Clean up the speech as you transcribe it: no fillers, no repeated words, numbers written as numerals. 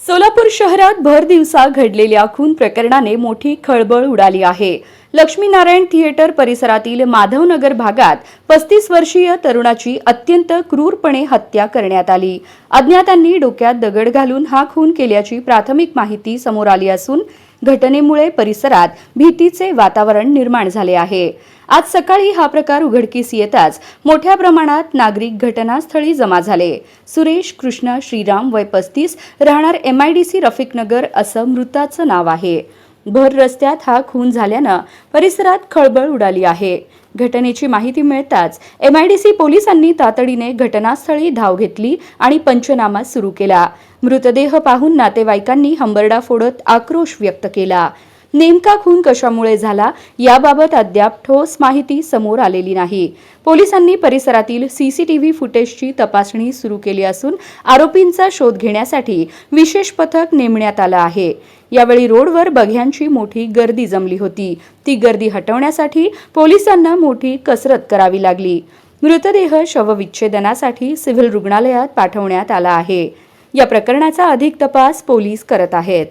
सोलापूर शहरात भर दिवसा घडलेल्या खून प्रकरणाने मोठी खळबळ उडाली आहे। लक्ष्मीनारायण थिएटर परिसरातील माधवनगर भागात 35 वर्षीय तरुणाची अत्यंत क्रूरपणे हत्या करण्यात आली। अज्ञातांनी डोक्यात दगड घालून हा खून केल्याची प्राथमिक माहिती समोर आली असून घटनेमुळे परिसरात भीतीचे वातावरण निर्माण झाले आहे। आज सकाळी हा प्रकार उघडकीस येताच मोठ्या प्रमाणात नागरिक घटनास्थळी जमा झाले। सुरेश कृष्ण श्रीराम वय 35 राहणार MIDC रफिकनगर असं मृताचं नाव आहे। भर रस्त्यात हा खून झाल्यानं परिसरात खळबळ उडाली आहे। घटनेची माहिती मिळताच MIDC पोलिसांनी तातडीने घटनास्थळी धाव घेतली आणि पंचनामा सुरू केला। मृतदेह पाहून नातेवाईकांनी हंबरडा फोडत आक्रोश व्यक्त केला। नेमका खून कशामुळे झाला याबाबत अद्याप ठोस माहिती समोर आलेली नाही। पोलिसांनी परिसरातील CCTV फुटेजची तपासणी सुरू केली असून आरोपींचा शोध घेण्यासाठी विशेष पथक नेमण्यात आलं आहे। यावेळी रोडवर बघ्यांची मोठी गर्दी जमली होती। ती गर्दी हटवण्यासाठी पोलिसांना मोठी कसरत करावी लागली। मृतदेह शवविच्छेदनासाठी सिव्हिल रुग्णालयात पाठवण्यात आला आहे। या प्रकरणाचा अधिक तपास पोलीस करत आहेत।